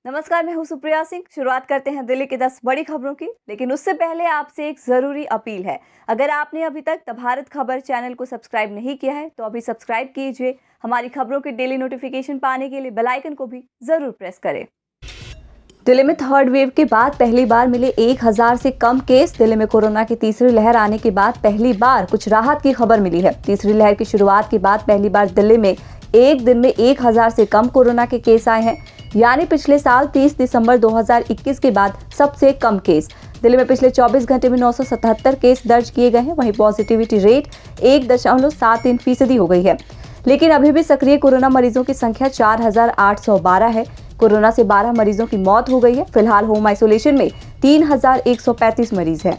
नमस्कार, मैं हूं सुप्रिया सिंह। शुरुआत करते हैं दिल्ली की 10 बड़ी खबरों की, लेकिन उससे पहले आपसे एक जरूरी अपील है। अगर आपने अभी तक द भारत खबर चैनल को सब्सक्राइब नहीं किया है तो अभी सब्सक्राइब कीजिए। हमारी खबरों की डेली नोटिफिकेशन पाने के लिए बेल आइकन को भी जरूर प्रेस करें। दिल्ली में थर्ड वेव के बाद पहली बार मिले 1000 से कम केस। दिल्ली में कोरोना की तीसरी लहर आने के बाद पहली बार कुछ राहत की खबर मिली है। तीसरी लहर की शुरुआत के बाद पहली बार दिल्ली में एक दिन में 1000 से कम कोरोना के केस आए हैं, यानी पिछले साल 30 दिसंबर 2021 के बाद सबसे कम केस। दिल्ली में पिछले 24 घंटे में 977 केस दर्ज किए गए हैं। वहीं पॉजिटिविटी रेट 1.73% हो गई है। लेकिन अभी भी सक्रिय कोरोना मरीजों की संख्या 4812 है। कोरोना से 12 मरीजों की मौत हो गई है। फिलहाल होम आइसोलेशन में 3135 मरीज हैं।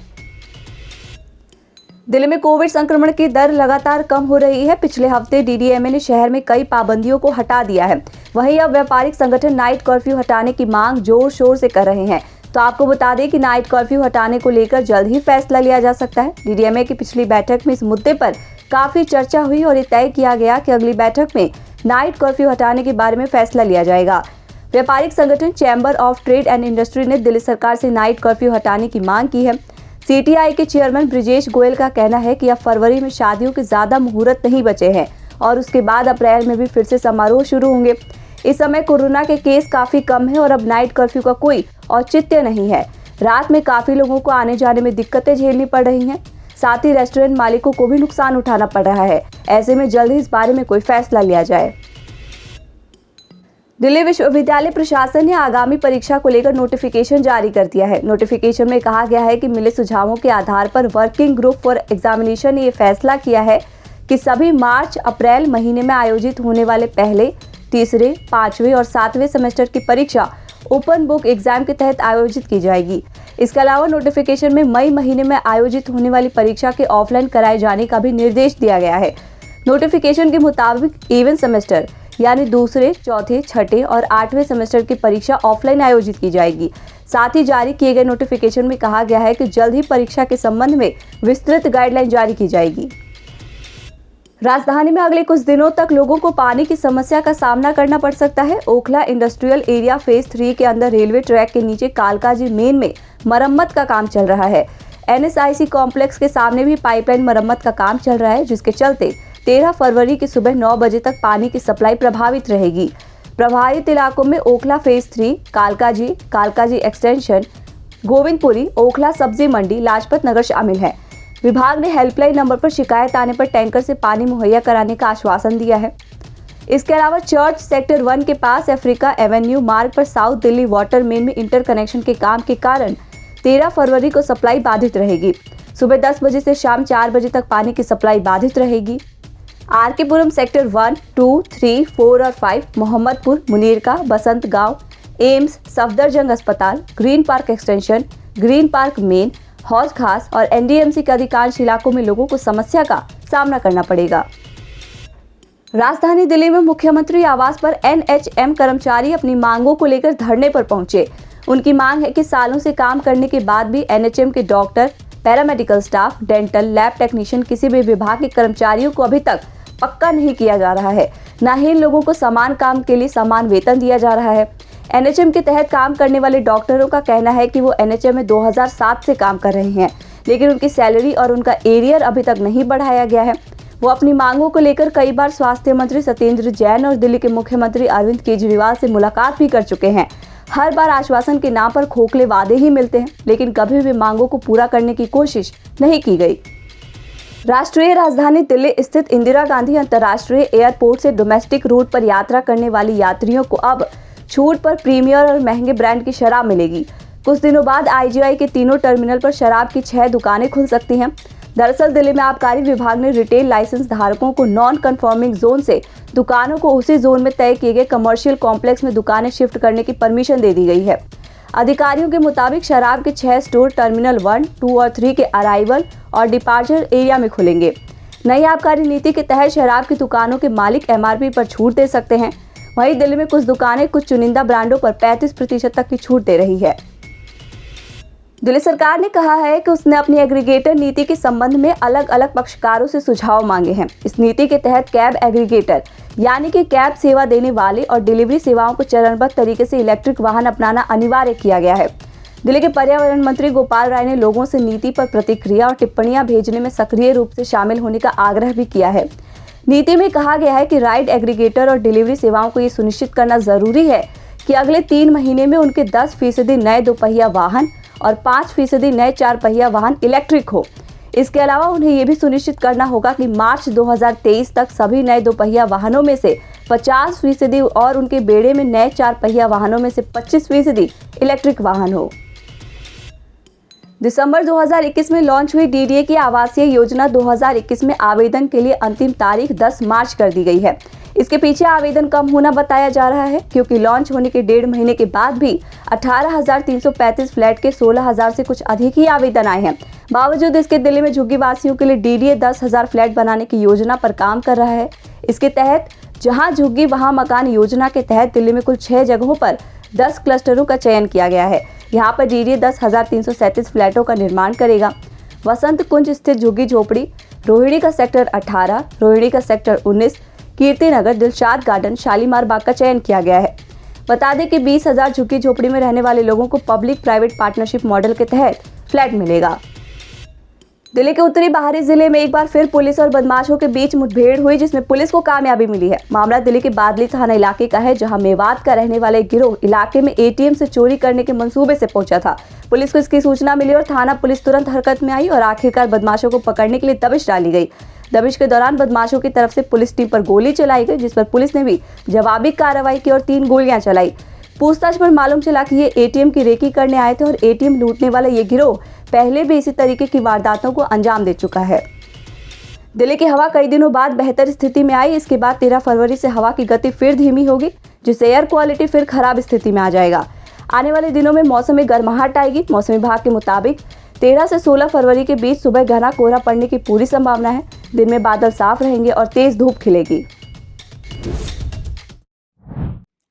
दिल्ली में कोविड संक्रमण की दर लगातार कम हो रही है। पिछले हफ्ते डीडीएमए ने शहर में कई पाबंदियों को हटा दिया है। वहीं अब व्यापारिक संगठन नाइट कर्फ्यू हटाने की मांग जोर शोर से कर रहे हैं। तो आपको बता दें कि नाइट कर्फ्यू हटाने को लेकर जल्द ही फैसला लिया जा सकता है। डीडीएमए की पिछली बैठक में इस मुद्दे पर काफी चर्चा हुई और ये तय किया गया कि अगली बैठक में नाइट कर्फ्यू हटाने के बारे में फैसला लिया जाएगा। व्यापारिक संगठन chamber of trade and industry ने दिल्ली सरकार से नाइट कर्फ्यू हटाने की मांग की है। सीटीआई के चेयरमैन ब्रिजेश गोयल का कहना है कि अब फरवरी में शादियों के ज्यादा मुहूर्त नहीं बचे हैं और उसके बाद अप्रैल में भी फिर से समारोह शुरू होंगे। इस समय कोरोना के केस काफी कम है और अब नाइट कर्फ्यू का कोई औचित्य नहीं है। रात में काफी लोगों को आने जाने में दिक्कतें झेलनी पड़ रही हैं। साथ ही रेस्टोरेंट मालिकों को भी नुकसान उठाना पड़ रहा है। ऐसे में जल्द ही इस बारे में कोई फैसला लिया जाए। दिल्ली विश्वविद्यालय प्रशासन ने आगामी परीक्षा को लेकर नोटिफिकेशन जारी कर दिया है। नोटिफिकेशन में कहा गया है कि मिले सुझावों के आधार पर वर्किंग ग्रुप फॉर एग्जामिनेशन ने ये फैसला किया है कि सभी मार्च अप्रैल महीने में आयोजित होने वाले पहले, तीसरे, पांचवें और सातवें सेमेस्टर की परीक्षा ओपन बुक एग्जाम के तहत आयोजित की जाएगी। इसके अलावा नोटिफिकेशन में मई महीने में आयोजित होने वाली परीक्षा के ऑफलाइन कराए जाने का भी निर्देश दिया गया है। नोटिफिकेशन के मुताबिक इवन सेमेस्टर यानी दूसरे, चौथे, छठे और 8वें सेमेस्टर की परीक्षा ऑफलाइन आयोजित की जाएगी। साथ ही जारी किए गए नोटिफिकेशन में कहा गया है कि जल्द ही परीक्षा के संबंध में विस्तृत गाइडलाइन जारी की जाएगी। राजधानी में अगले कुछ दिनों तक लोगों को पानी की समस्या का सामना करना पड़ सकता है। ओखला इंडस्ट्रियल एरिया फेज 3 के अंदर रेलवे ट्रैक के नीचे कालकाजी मेन में मरम्मत का काम चल रहा है। एनएसआईसी कॉम्प्लेक्स के सामने भी पाइपलाइन मरम्मत का काम चल रहा है, जिसके चलते 13 फरवरी की सुबह 9 बजे तक पानी की सप्लाई प्रभावित रहेगी। प्रभावित इलाकों में ओखला फेज 3, कालकाजी एक्सटेंशन, गोविंदपुरी, ओखला सब्जी मंडी, लाजपत नगर शामिल है। विभाग ने हेल्पलाइन नंबर पर शिकायत आने पर टैंकर से पानी मुहैया कराने का आश्वासन दिया है। इसके अलावा चर्च सेक्टर 1 के पास अफ्रीका एवेन्यू मार्ग पर साउथ दिल्ली वाटर मेन में इंटरकनेक्शन के काम के कारण 13 फरवरी को सप्लाई बाधित रहेगी। सुबह 10 बजे से शाम 4 बजे तक पानी की सप्लाई बाधित रहेगी। आरकेपुरम सेक्टर 1, 2, 3, 4 और 5, मोहम्मदपुर, मुनीरका, बसंत गांव, एम्स, सफदरजंग अस्पताल, green park extension, green park main, हौज खास और एनडीएमसी के अधिकांश इलाकों में लोगों को समस्या का सामना करना पड़ेगा। राजधानी दिल्ली में मुख्यमंत्री आवास पर एनएचएम कर्मचारी अपनी मांगों को लेकर धरने पर पहुंचे। उनकी मांग है कि सालों से काम करने के बाद भी एनएचएम के doctor, paramedical staff, dental, lab technician किसी भी विभाग के कर्मचारियों को अभी तक पक्का नहीं किया जा रहा है। न ही इन लोगों को समान काम के लिए समान वेतन दिया जा रहा है। एनएचएम के तहत काम करने वाले डॉक्टरों का कहना है कि वो एनएचएम में 2007 से काम कर रहे हैं, लेकिन उनकी सैलरी और उनका एरियर अभी तक नहीं बढ़ाया गया है। वो अपनी मांगों को लेकर कई बार स्वास्थ्य मंत्री सत्येंद्र जैन और दिल्ली के मुख्यमंत्री अरविंद केजरीवाल से मुलाकात भी कर चुके हैं। हर बार आश्वासन के नाम पर खोखले वादे ही मिलते हैं, लेकिन कभी भी मांगों को पूरा करने की कोशिश नहीं की गई। राष्ट्रीय राजधानी दिल्ली स्थित इंदिरा गांधी अंतर्राष्ट्रीय एयरपोर्ट से डोमेस्टिक रूट पर यात्रा करने वाली यात्रियों को अब छूट पर प्रीमियर और महंगे ब्रांड की शराब मिलेगी। कुछ दिनों बाद आईजीआई के तीनों टर्मिनल पर शराब की 6 दुकानें खुल सकती हैं। दरअसल दिल्ली में आबकारी विभाग ने रिटेल लाइसेंस धारकों को नॉन कंफर्मिंग जोन से दुकानों को उसी जोन में तय किए गए कमर्शियल कॉम्प्लेक्स में दुकानें शिफ्ट करने की परमिशन दे दी गई है। अधिकारियों के मुताबिक शराब के 6 स्टोर टर्मिनल 1, 2 और 3 के अराइवल और डिपार्चर एरिया में खुलेंगे। नई आबकारी नीति के तहत शराब की दुकानों के मालिक एमआरपी पर छूट दे सकते हैं। वहीं दिल्ली में कुछ दुकानें कुछ चुनिंदा ब्रांडों पर 35% तक की छूट दे रही है। दिल्ली सरकार ने कहा है कि उसने अपनी एग्रीगेटर नीति के संबंध में अलग अलग पक्षकारों से सुझाव मांगे हैं। इस नीति के तहत कैब एग्रीगेटर यानी कि कैब सेवा देने वाले और डिलीवरी सेवाओं को चरणबद्ध तरीके से इलेक्ट्रिक वाहन अपनाना अनिवार्य किया गया है। दिल्ली के पर्यावरण मंत्री गोपाल राय ने लोगों से नीति पर प्रतिक्रिया और टिप्पणियां भेजने में सक्रिय रूप से शामिल होने का आग्रह भी किया है। नीति में कहा गया है कि राइड एग्रीगेटर और डिलीवरी सेवाओं को ये सुनिश्चित करना जरूरी है कि अगले 3 महीने में उनके 10% नए दोपहिया वाहन और 5% नए 4 पहिया वाहन इलेक्ट्रिक हो। इसके अलावा उन्हें यह भी सुनिश्चित करना होगा कि मार्च 2023 तक सभी नए दोपहिया वाहनों में से 50% और उनके बेड़े में नए 4 पहिया वाहनों में से 25% इलेक्ट्रिक वाहन हो। दिसंबर 2021 में लॉन्च हुई डीडीए की आवासीय योजना 2021 में आवेदन के लिए अंतिम तारीख 10 मार्च कर दी गई है। इसके पीछे आवेदन कम होना बताया जा रहा है क्योंकि लॉन्च होने के 1.5 महीने के बाद भी 18,335 फ्लैट के 16,000 से कुछ अधिक ही आवेदन आए हैं। बावजूद इसके दिल्ली में झुग्गी वासियों के लिए डीडीए 10,000 फ्लैट बनाने की योजना पर काम कर रहा है। इसके तहत जहां झुग्गी वहां मकान योजना के तहत दिल्ली में कुल 6 जगहों पर 10 क्लस्टरों का चयन किया गया है। यहाँ पर डीडीए 10,337 फ्लैटों का निर्माण करेगा। वसंत कुंज स्थित झुग्गी झोपड़ी, रोहिणी का सेक्टर 18, रोहिणी का सेक्टर 19, कीर्ति नगर, दिलशाद गार्डन, शालीमार बाग का चयन किया गया है। बता दें कि 20,000 झुग्गी झोपड़ी में रहने वाले लोगों को पब्लिक प्राइवेट पार्टनरशिप मॉडल के तहत फ्लैट मिलेगा। दिल्ली के उत्तरी बाहरी जिले में एक बार फिर पुलिस और बदमाशों के बीच मुठभेड़ हुई जिसमें पुलिस को कामयाबी मिली है। मामला दिल्ली के बादली थाना इलाके का है जहां मेवात का रहने वाला एक गिरोह इलाके में एटीएम से चोरी करने के मंसूबे से पहुंचा था। पुलिस को इसकी सूचना मिली और थाना पुलिस तुरंत हरकत में आई और आखिरकार बदमाशों को पकड़ने के लिए दबिश डाली गई। दबिश के दौरान बदमाशों की तरफ से पुलिस टीम पर गोली चलाई गई जिस पर पुलिस ने भी जवाबी कार्रवाई की और 3 गोलियां चलाई। पूछताछ पर मालूम चला कि ये एटीएम की रेकी करने आए थे और एटीएम लूटने वाला ये गिरोह पहले भी इसी तरीके की वारदातों को अंजाम दे चुका है। दिल्ली की हवा कई दिनों बाद बेहतर स्थिति में आई। इसके बाद 13 फरवरी से हवा की गति फिर धीमी होगी जिससे एयर क्वालिटी फिर खराब स्थिति में आ जाएगा। आने वाले दिनों में मौसम में गर्माहट आएगी। मौसम विभाग के मुताबिक 13 से 16 फरवरी के बीच सुबह घना कोहरा पड़ने की पूरी संभावना है। दिन में बादल साफ रहेंगे और तेज धूप खिलेगी।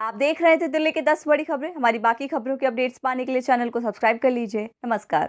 आप देख रहे थे दिल्ली की 10 बड़ी खबरें। हमारी बाकी खबरों के अपडेट्स पाने के लिए चैनल को सब्सक्राइब कर लीजिए। नमस्कार।